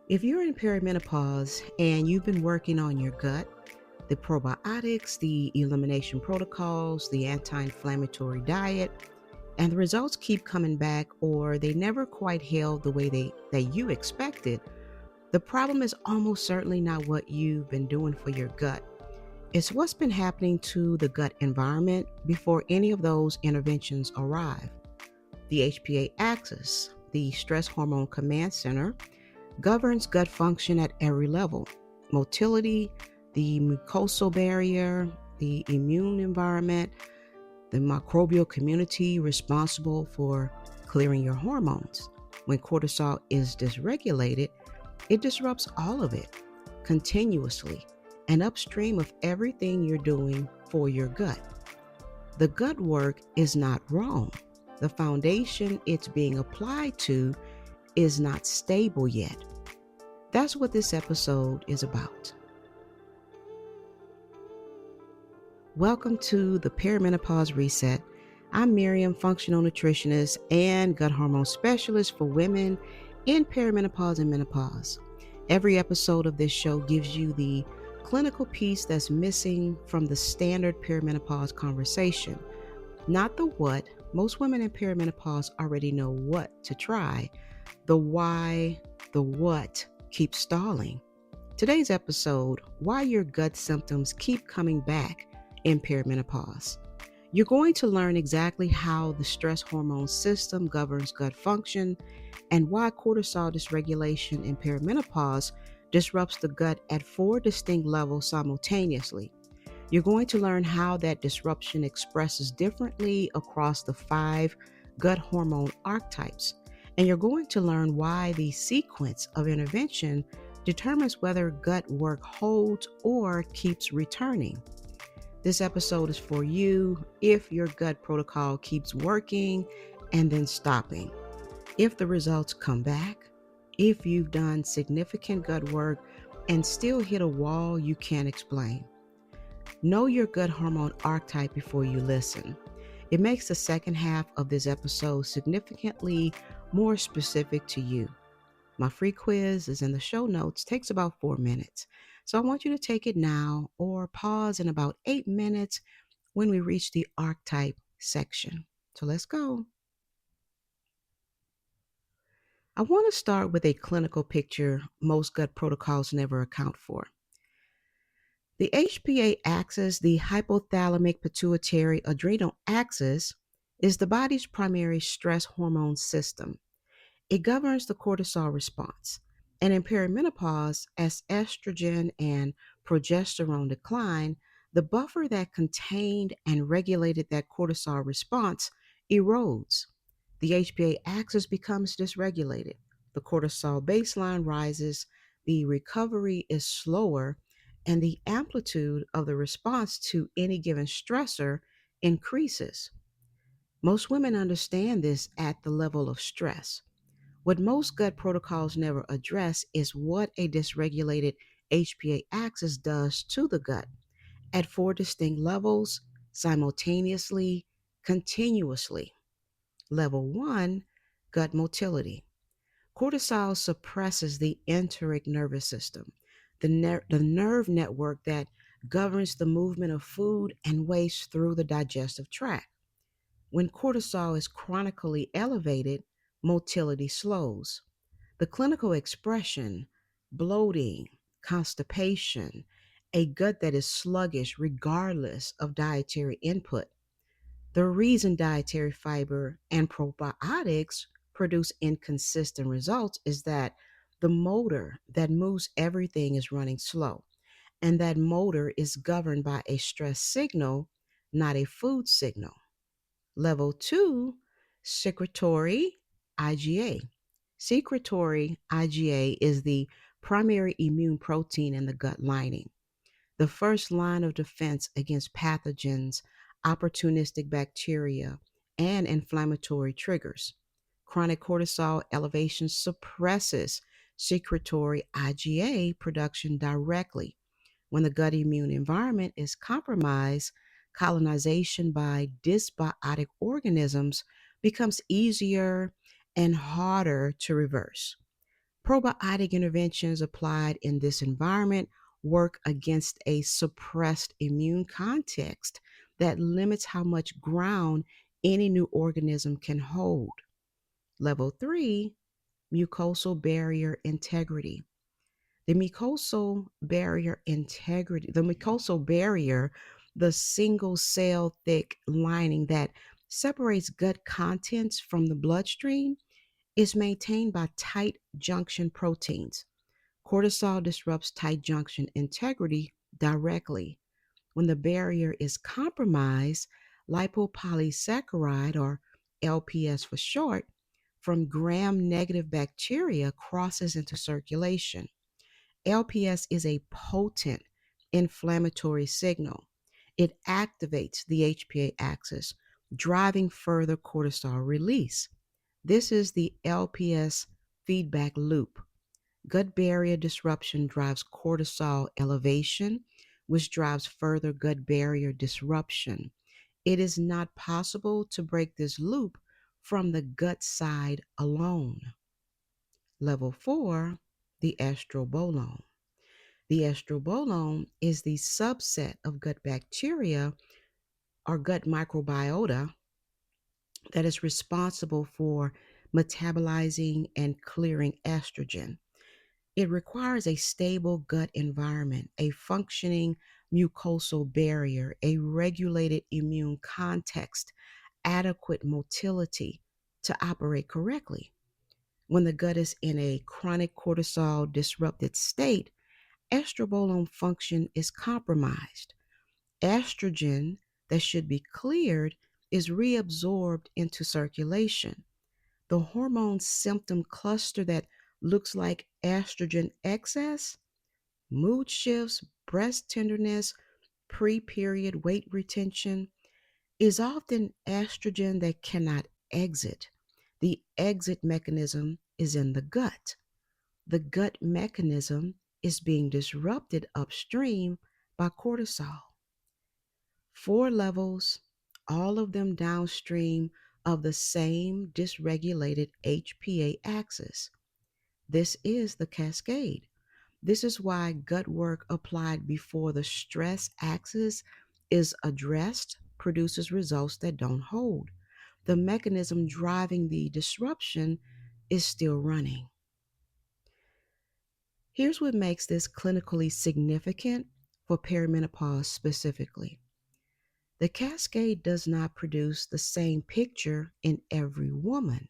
If you're in perimenopause and you've been working on your gut, the probiotics, the elimination protocols, the anti inflammatory diet, and the results keep coming back or they never quite held the way that you expected, the problem is almost certainly not what you've been doing for your gut. It's what's been happening to the gut environment before any of those interventions arrive. The HPA axis, the stress hormone command center, governs gut function at every level: motility, the mucosal barrier, the immune environment, the microbial community responsible for clearing your hormones. When cortisol is dysregulated, it disrupts all of it continuously and upstream of everything you're doing for your gut. The gut work is not wrong. The foundation it's being applied to is not stable yet. That's what this episode is about. Welcome to the Perimenopause Reset. I'm Miriam, functional nutritionist and gut hormone specialist for women in perimenopause and menopause. Every episode of this show gives you the clinical piece that's missing from the standard perimenopause conversation. Not the what. Most women in perimenopause already know what to try. The why, the what keeps stalling. Today's episode: why your gut symptoms keep coming back in perimenopause. You're going to learn exactly how the stress hormone system governs gut function and why cortisol dysregulation in perimenopause disrupts the gut at 4 distinct levels simultaneously. You're going to learn how that disruption expresses differently across the 5 gut hormone archetypes. And you're going to learn why the sequence of intervention determines whether gut work holds or keeps returning. This episode is for you if your gut protocol keeps working and then stopping, if the results come back, if you've done significant gut work and still hit a wall you can't explain. Know your gut hormone archetype before you listen. It makes the second half of this episode significantly more specific to you. My free quiz is in the show notes, takes about 4 minutes. So I want you to take it now or pause in about 8 minutes when we reach the archetype section. So let's go. I want to start with a clinical picture most gut protocols never account for. The HPA axis, the hypothalamic pituitary adrenal axis, is the body's primary stress hormone system. It governs the cortisol response. And in perimenopause, as estrogen and progesterone decline, the buffer that contained and regulated that cortisol response erodes. The HPA axis becomes dysregulated. The cortisol baseline rises, the recovery is slower, and the amplitude of the response to any given stressor increases. Most women understand this at the level of stress. What most gut protocols never address is what a dysregulated HPA axis does to the gut at 4 distinct levels, simultaneously, continuously. Level 1: gut motility. Cortisol suppresses the enteric nervous system, the nerve network that governs the movement of food and waste through the digestive tract. When cortisol is chronically elevated, motility slows. The clinical expression: bloating, constipation, a gut that is sluggish regardless of dietary input. The reason dietary fiber and probiotics produce inconsistent results is that the motor that moves everything is running slow, and that motor is governed by a stress signal, not a food signal. Level 2: secretory IgA. Secretory IgA is the primary immune protein in the gut lining, the first line of defense against pathogens, opportunistic bacteria, and inflammatory triggers. Chronic cortisol elevation suppresses secretory IgA production directly. When the gut immune environment is compromised, colonization by dysbiotic organisms becomes easier and harder to reverse. Probiotic interventions applied in this environment work against a suppressed immune context that limits how much ground any new organism can hold. Level 3, mucosal barrier integrity. The mucosal barrier, the single cell thick lining that separates gut contents from the bloodstream, is maintained by tight junction proteins. Cortisol disrupts tight junction integrity directly. When the barrier is compromised, lipopolysaccharide, or LPS for short, from gram negative bacteria crosses into circulation. LPS is a potent inflammatory signal. It activates the HPA axis, driving further cortisol release. This is the LPS feedback loop. Gut barrier disruption drives cortisol elevation, which drives further gut barrier disruption. It is not possible to break this loop from the gut side alone. Level 4, the estrobolome. The estrobolome is the subset of gut bacteria or gut microbiota that is responsible for metabolizing and clearing estrogen. It requires a stable gut environment, a functioning mucosal barrier, a regulated immune context, adequate motility to operate correctly. When the gut is in a chronic cortisol disrupted state, estrobolome function is compromised. Estrogen that should be cleared is reabsorbed into circulation. The hormone symptom cluster that looks like estrogen excess, mood shifts, breast tenderness, pre period weight retention, is often estrogen that cannot exit. The exit mechanism is in the gut. The gut mechanism is being disrupted upstream by cortisol. 4 levels, all of them downstream of the same dysregulated HPA axis. This is the cascade. This is why gut work applied before the stress axis is addressed produces results that don't hold. The mechanism driving the disruption is still running. Here's what makes this clinically significant for perimenopause specifically. The cascade does not produce the same picture in every woman.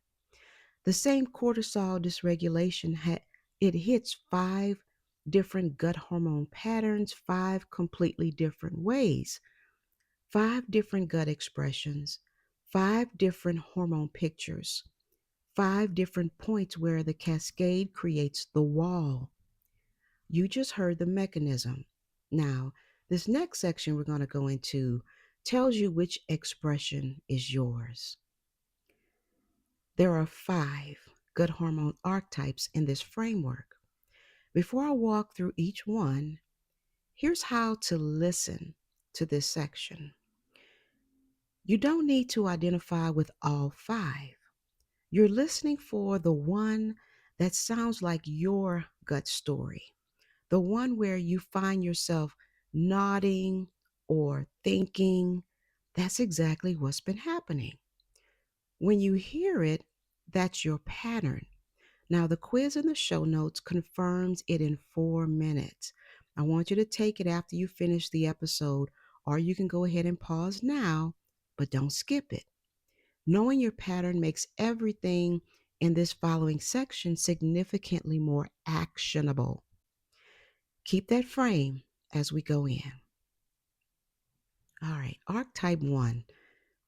The same cortisol dysregulation it hits 5 different gut hormone patterns 5 completely different ways, 5 different gut expressions, 5 different hormone pictures, 5 different points where the cascade creates the wall. You just heard the mechanism. Now, this next section we're going to go into tells you which expression is yours. There are 5 gut hormone archetypes in this framework. Before I walk through each one, here's how to listen to this section. You don't need to identify with all 5. You're listening for the one that sounds like your gut story, the one where you find yourself nodding or thinking, that's exactly what's been happening. When you hear it, that's your pattern. Now, the quiz in the show notes confirms it in 4 minutes. I want you to take it after you finish the episode, or you can go ahead and pause now, but don't skip it. Knowing your pattern makes everything in this following section significantly more actionable. Keep that frame as we go in. All right, archetype 1,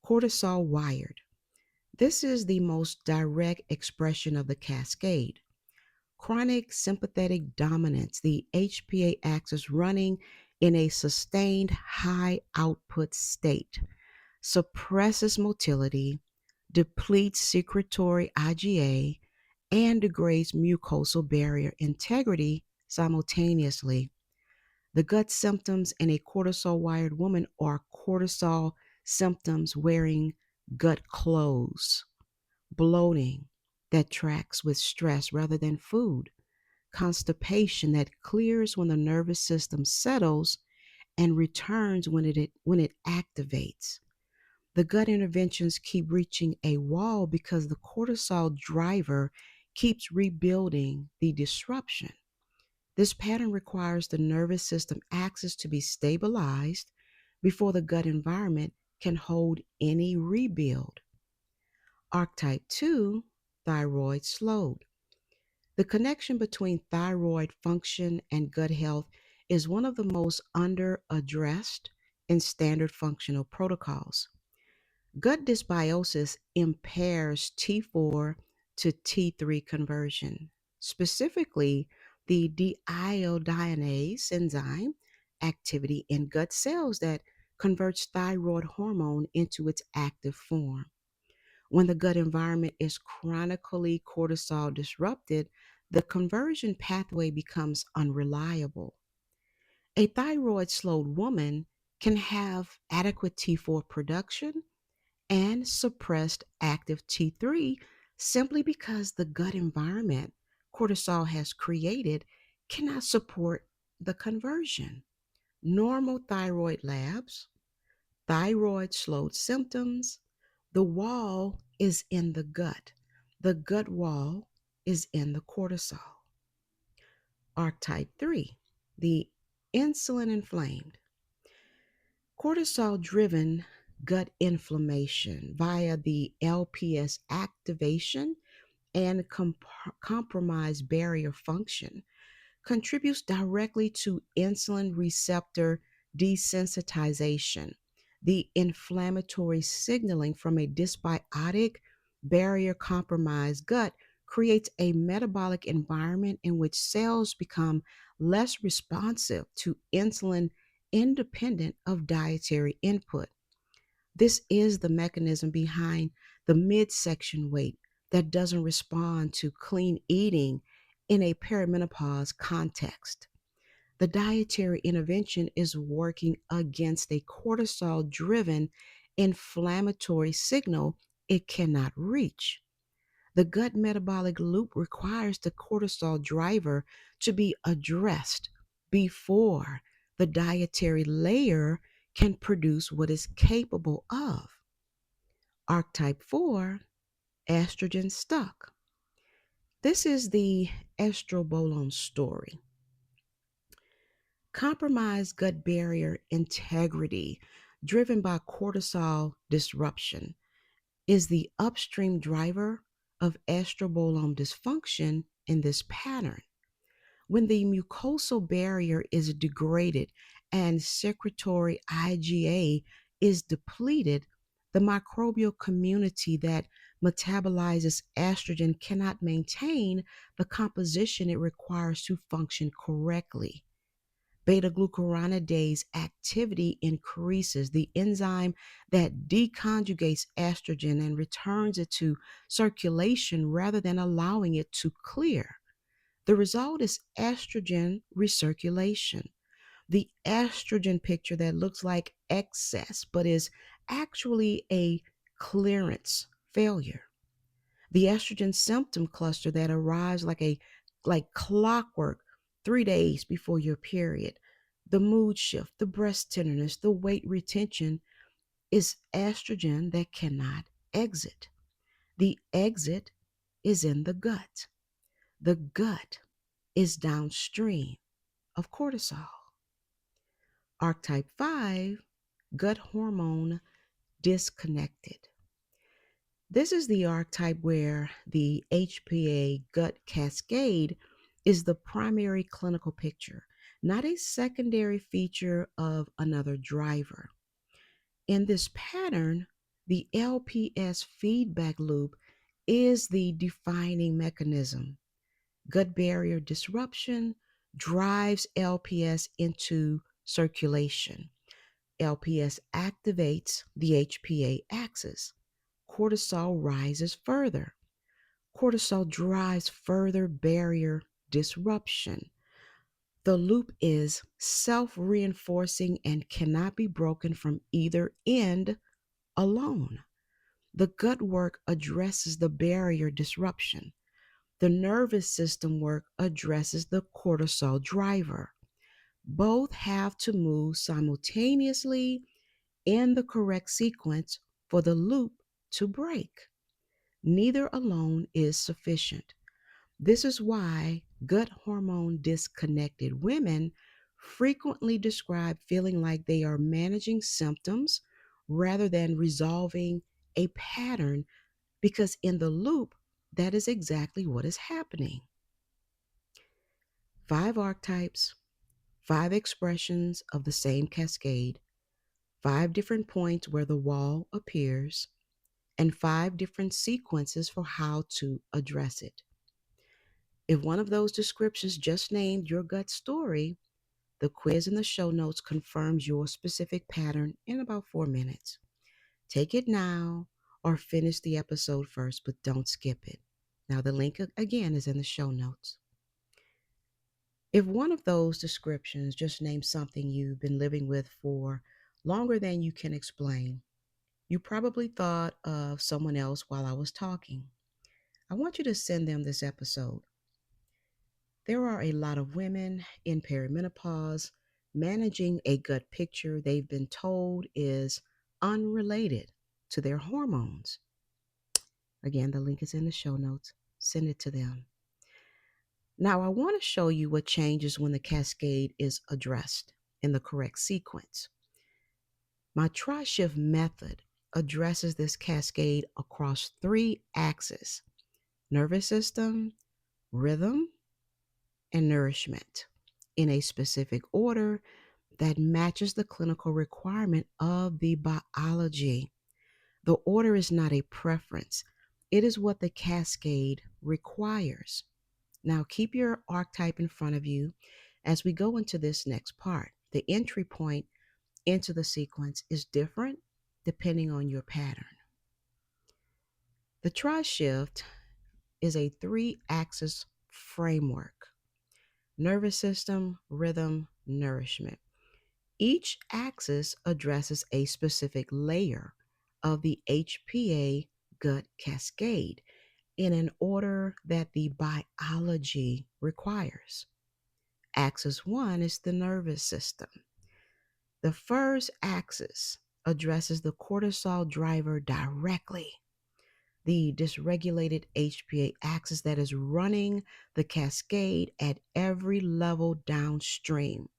cortisol wired. This is the most direct expression of the cascade. Chronic sympathetic dominance, the HPA axis running in a sustained high output state, suppresses motility, depletes secretory IgA, and degrades mucosal barrier integrity simultaneously. The gut symptoms in a cortisol wired woman are cortisol symptoms wearing gut clothes, bloating that tracks with stress rather than food, constipation that clears when the nervous system settles and returns when it activates. The gut interventions keep reaching a wall because the cortisol driver keeps rebuilding the disruption. This pattern requires the nervous system axis to be stabilized before the gut environment can hold any rebuild. Archetype 2, thyroid slowed. The connection between thyroid function and gut health is one of the most under addressed in standard functional protocols. Gut dysbiosis impairs T4 to T3 conversion, specifically the deiodinase enzyme activity in gut cells that converts thyroid hormone into its active form. When the gut environment is chronically cortisol disrupted, the conversion pathway becomes unreliable. A thyroid slowed woman can have adequate T4 production and suppressed active T3 simply because the gut environment cortisol has created cannot support the conversion. Normal thyroid labs, thyroid slowed symptoms, the wall is in the gut. The gut wall is in the cortisol. Archetype 3, the insulin inflamed. Cortisol driven gut inflammation via the LPS activation and compromised barrier function contributes directly to insulin receptor desensitization. The inflammatory signaling from a dysbiotic, barrier compromised gut creates a metabolic environment in which cells become less responsive to insulin independent of dietary input. This is the mechanism behind the midsection weight that doesn't respond to clean eating in a perimenopause context. The dietary intervention is working against a cortisol driven inflammatory signal it cannot reach. The gut metabolic loop requires the cortisol driver to be addressed before the dietary layer can produce what it's capable of. Archetype 4, estrogen stuck. This is the estrobolome story. Compromised gut barrier integrity, driven by cortisol disruption, is the upstream driver of estrobolome dysfunction in this pattern. When the mucosal barrier is degraded and secretory IgA is depleted, the microbial community that metabolizes estrogen cannot maintain the composition it requires to function correctly. Beta glucuronidase activity increases, the enzyme that deconjugates estrogen and returns it to circulation rather than allowing it to clear. The result is estrogen recirculation. The estrogen picture that looks like excess but is actually a clearance failure. The estrogen symptom cluster that arrives like clockwork 3 days before your period. The mood shift, the breast tenderness, the weight retention is estrogen that cannot exit. The exit is in the gut. The gut is downstream of cortisol. Archetype 5, gut hormone disconnected. This is the archetype where the HPA gut cascade is the primary clinical picture, not a secondary feature of another driver. In this pattern, the LPS feedback loop is the defining mechanism. Gut barrier disruption drives LPS into circulation. LPS activates the HPA axis. Cortisol rises further. Cortisol drives further barrier disruption. The loop is self reinforcing and cannot be broken from either end alone. The gut work addresses the barrier disruption. The nervous system work addresses the cortisol driver. Both have to move simultaneously in the correct sequence for the loop to break. Neither alone is sufficient. This is why gut hormone disconnected women frequently describe feeling like they are managing symptoms rather than resolving a pattern, because in the loop, that is exactly what is happening. Five archetypes, five expressions of the same cascade, five different points where the wall appears, and five different sequences for how to address it. If one of those descriptions just named your gut story, the quiz in the show notes confirms your specific pattern in about 4 minutes. Take it now or finish the episode first, but don't skip it. Now, the link again is in the show notes. If one of those descriptions just names something you've been living with for longer than you can explain, you probably thought of someone else while I was talking. I want you to send them this episode. There are a lot of women in perimenopause managing a gut picture they've been told is unrelated to their hormones. Again, the link is in the show notes. Send it to them. Now, I want to show you what changes when the cascade is addressed in the correct sequence. My tri-shift method addresses this cascade across three axes: nervous system, rhythm, and nourishment, in a specific order that matches the clinical requirement of the biology. The order is not a preference, it is what the cascade requires. Now, keep your archetype in front of you as we go into this next part. The entry point into the sequence is different depending on your pattern. The tri shift is a three axis framework: nervous system, rhythm, nourishment. Each axis addresses a specific layer of the HPA gut cascade in an order that the biology requires. Axis 1 is the nervous system. The first axis addresses the cortisol driver directly, the dysregulated HPA axis that is running the cascade at every level downstream.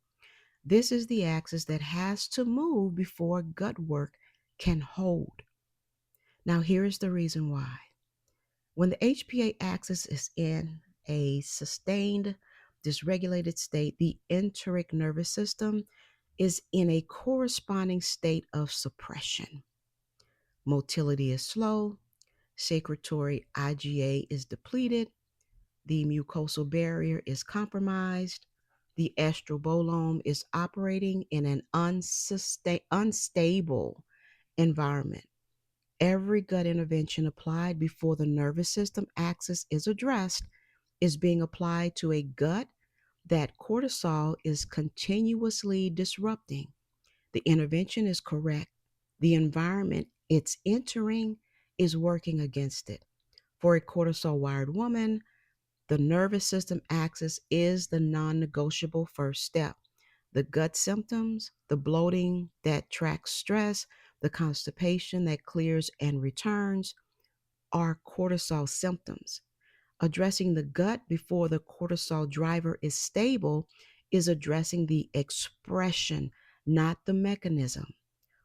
This is the axis that has to move before gut work can hold. Now, here is the reason why. When the HPA axis is in a sustained, dysregulated state, the enteric nervous system is in a corresponding state of suppression. Motility is slow, secretory IgA is depleted, the mucosal barrier is compromised, the estrobolome is operating in an unstable environment. Every gut intervention applied before the nervous system axis is addressed is being applied to a gut that cortisol is continuously disrupting. The intervention is correct. The environment it's entering is working against it. For a cortisol wired woman, the nervous system axis is the non negotiable first step. The gut symptoms, the bloating that tracks stress, the constipation that clears and returns, are cortisol symptoms. Addressing the gut before the cortisol driver is stable is addressing the expression, not the mechanism.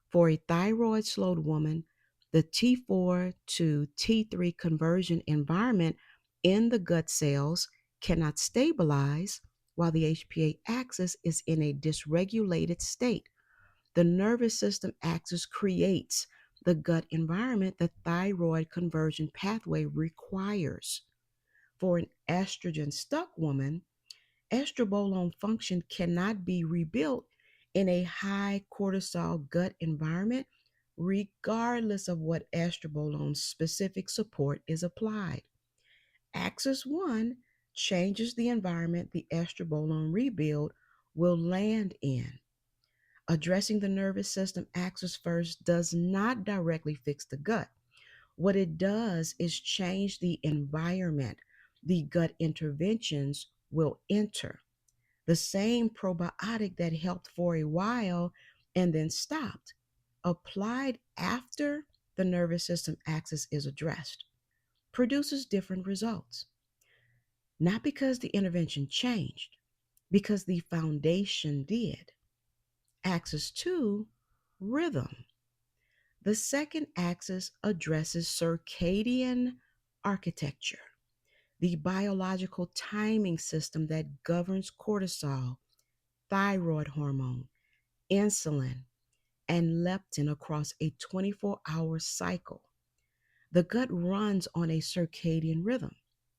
For a thyroid slowed woman, the T4 to T3 conversion environment in the gut cells cannot stabilize while the HPA axis is in a dysregulated state. The nervous system axis creates the gut environment the thyroid conversion pathway requires. For an estrogen stuck woman, estrobolome function cannot be rebuilt in a high cortisol gut environment, regardless of what estrobolome specific support is applied. Axis 1 changes the environment the estrobolome rebuild will land in. Addressing the nervous system axis first does not directly fix the gut. What it does is change the environment the gut interventions will enter. The same probiotic that helped for a while and then stopped, applied after the nervous system axis is addressed, produces different results. Not because the intervention changed, because the foundation did. Axis 2, rhythm. The second axis addresses circadian architecture, the biological timing system that governs cortisol, thyroid hormone, insulin, and leptin across a 24-hour cycle. The gut runs on a circadian rhythm.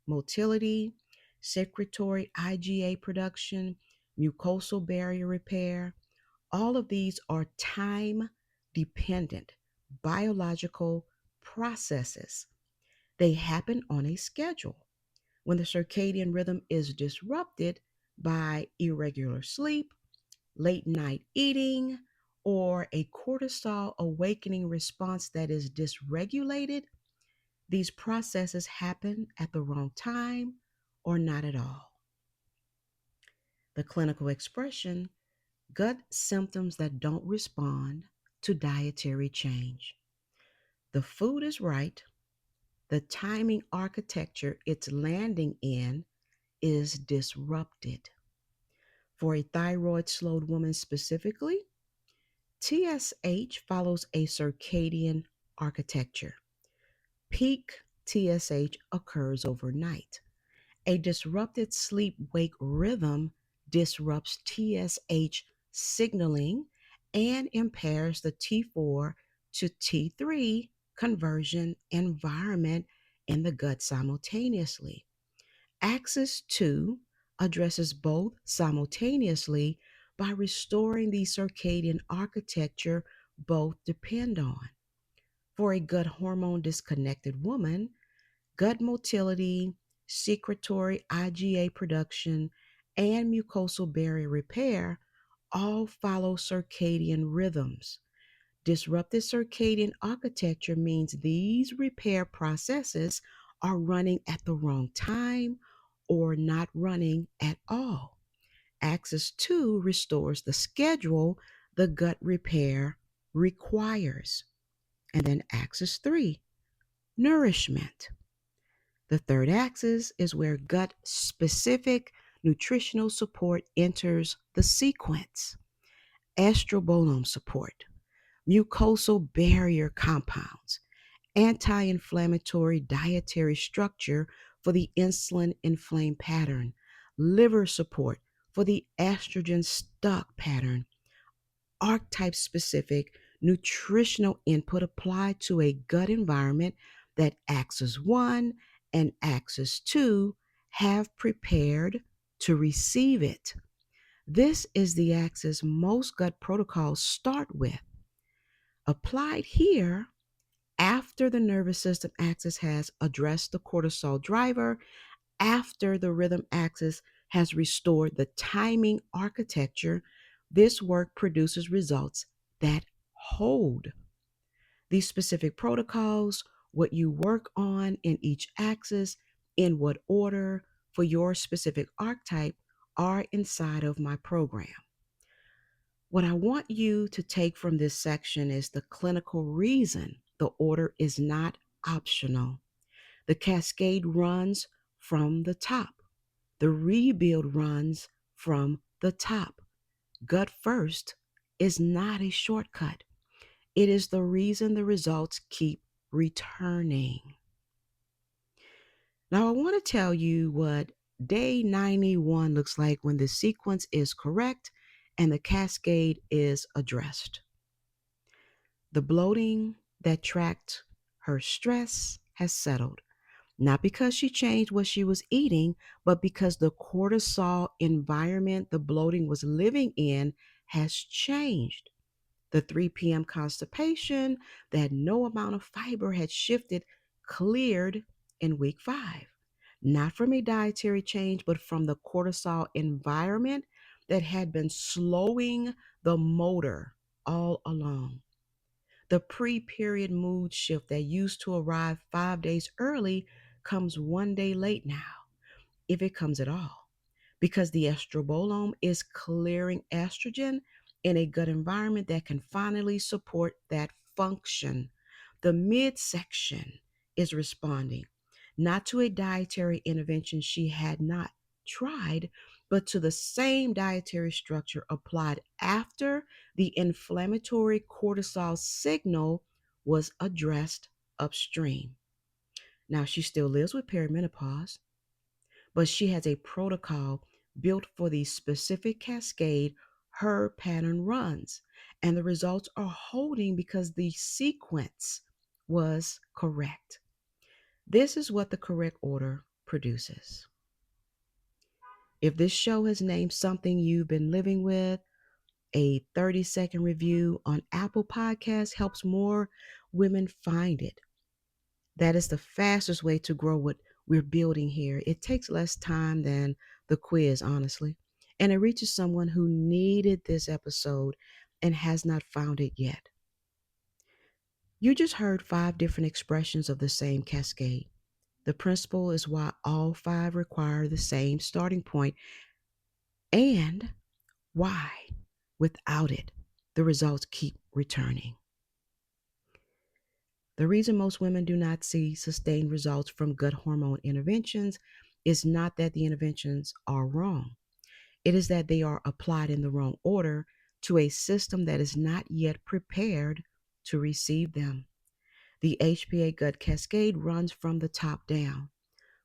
Motility, secretory IgA production, mucosal barrier repair, all of these are time dependent biological processes. They happen on a schedule. When the circadian rhythm is disrupted by irregular sleep, late night eating, or a cortisol awakening response that is dysregulated, these processes happen at the wrong time or not at all. The clinical expression: gut symptoms that don't respond to dietary change. The food is right, the timing architecture it's landing in is disrupted. For a thyroid slowed woman specifically, TSH follows a circadian architecture. Peak TSH occurs overnight. A disrupted sleep wake rhythm disrupts TSH signaling and impairs the T4 to T3 conversion environment in the gut simultaneously. Axis 2 addresses both simultaneously by restoring the circadian architecture both depend on. For a gut hormone disconnected woman, gut motility, secretory IgA production, and mucosal barrier repair all follow circadian rhythms. Disrupted circadian architecture means these repair processes are running at the wrong time or not running at all. Axis 2 restores the schedule the gut repair requires. And then axis 3, nourishment. The third axis is where gut specific nutritional support enters the sequence. Estrobolome support, mucosal barrier compounds, anti inflammatory dietary structure for the insulin inflamed pattern, liver support for the estrogen stuck pattern, archetype specific nutritional input applied to a gut environment that axis 1 and axis 2 have prepared to receive it. This is the axis most gut protocols start with. Applied here after the nervous system axis has addressed the cortisol driver, after the rhythm axis has restored the timing architecture, this work produces results that hold. These specific protocols, what you work on in each axis, in what order for your specific archetype, are inside of my program. What I want you to take from this section is the clinical reason the order is not optional. The cascade runs from the top. The rebuild runs from the top. Gut first is not a shortcut. It is the reason the results keep returning. Now, I want to tell you what day 91 looks like when the sequence is correct and the cascade is addressed. The bloating that tracked her stress has settled. Not because she changed what she was eating, but because the cortisol environment the bloating was living in has changed. The 3 p.m. constipation that no amount of fiber had shifted cleared in week 5. Not from a dietary change, but from the cortisol environment that had been slowing the motor all along. The pre-period mood shift that used to arrive 5 days early comes one day late now. if it comes at all, because the estrobolome is clearing estrogen in a gut environment that can finally support that function. The midsection is responding not to a dietary intervention she had not tried, but to the same dietary structure applied after the inflammatory cortisol signal was addressed upstream. Now, she still lives with perimenopause, but she has a protocol built for the specific cascade her pattern runs. And the results are holding because the sequence was correct. This is what the correct order produces. If this show has named something you've been living with, a 30-second review on Apple Podcasts helps more women find it. That is the fastest way to grow what we're building here. It takes less time than the quiz, honestly. And it reaches someone who needed this episode and has not found it yet. You just heard 5 different expressions of the same cascade. The principle is why all 5 require the same starting point and why, without it, the results keep returning. The reason most women do not see sustained results from gut hormone interventions is not that the interventions are wrong. It is that they are applied in the wrong order to a system that is not yet prepared to receive them. The HPA-gut cascade runs from the top down.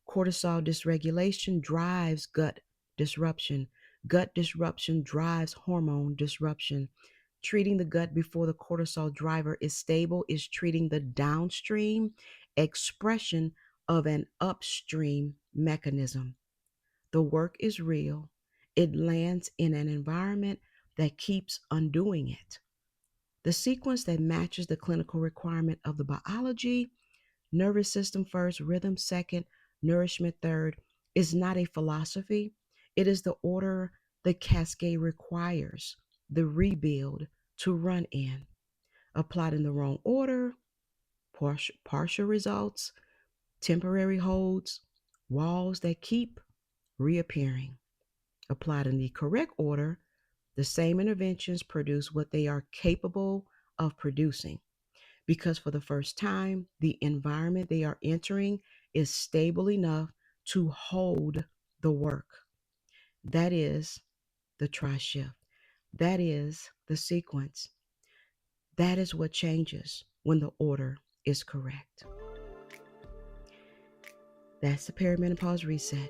Cortisol dysregulation drives gut disruption. Gut disruption drives hormone disruption. Treating the gut before the cortisol driver is stable is treating the downstream expression of an upstream mechanism. The work is real. It lands in an environment that keeps undoing it. The sequence that matches the clinical requirement of the biology, nervous system first, rhythm second, nourishment third, is not a philosophy. It is the order the cascade requires the rebuild to run in. Applied in the wrong order, partial results, temporary holds, walls that keep reappearing. Applied in the correct order, the same interventions produce what they are capable of producing, because for the first time, the environment they are entering is stable enough to hold the work. That is the try shift. That is the sequence. That is what changes when the order is correct. That's the perimenopause reset.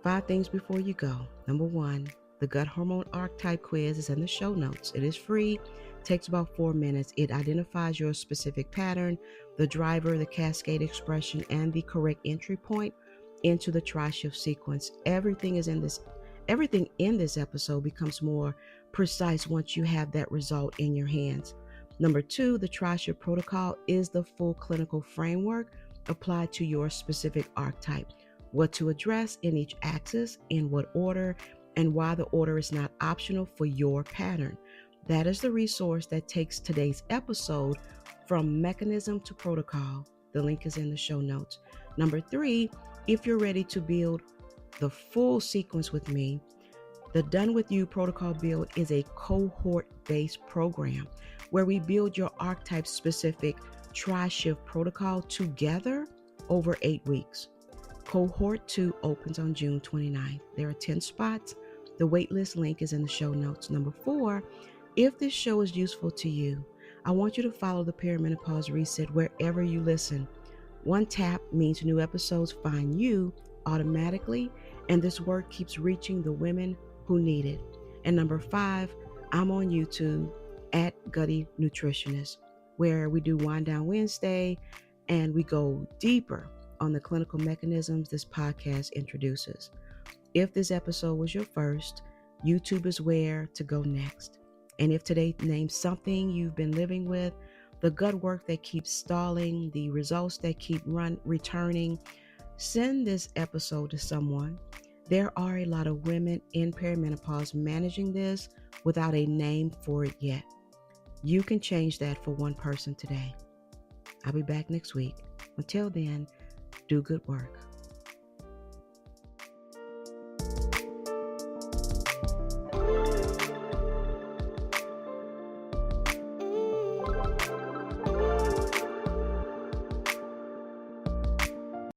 5 things before you go. Number 1, the gut hormone archetype quiz is in the show notes. It is free, takes about 4 minutes. It identifies your specific pattern, the driver, the cascade expression, and the correct entry point into the tri-shift sequence. Everything in this episode becomes more precise once you have that result in your hands. Number 2, the tri-shift protocol is the full clinical framework applied to your specific archetype. What to address in each axis, in what order, and why the order is not optional for your pattern. That is the resource that takes today's episode from mechanism to protocol. The link is in the show notes. Number 3, if you're ready to build the full sequence with me, the Done With You protocol build is a cohort-based program where we build your archetype-specific tri-shift protocol together over 8 weeks. Cohort 2 opens on June 29th. There are 10 spots. The waitlist link is in the show notes. Number 4, if this show is useful to you, I want you to follow the Perimenopause Reset wherever you listen. 1 tap means new episodes find you automatically, and this work keeps reaching the women who need it. And number 5, I'm on YouTube at Gutty Nutritionist, where we do Wind Down Wednesday, and we go deeper on the clinical mechanisms this podcast introduces. If this episode was your first, YouTube is where to go next. And if today names something you've been living with, the gut work that keeps stalling, the results that keep returning, send this episode to someone. There are a lot of women in perimenopause managing this without a name for it yet. You can change that for one person today. I'll be back next week. Until then, do good work.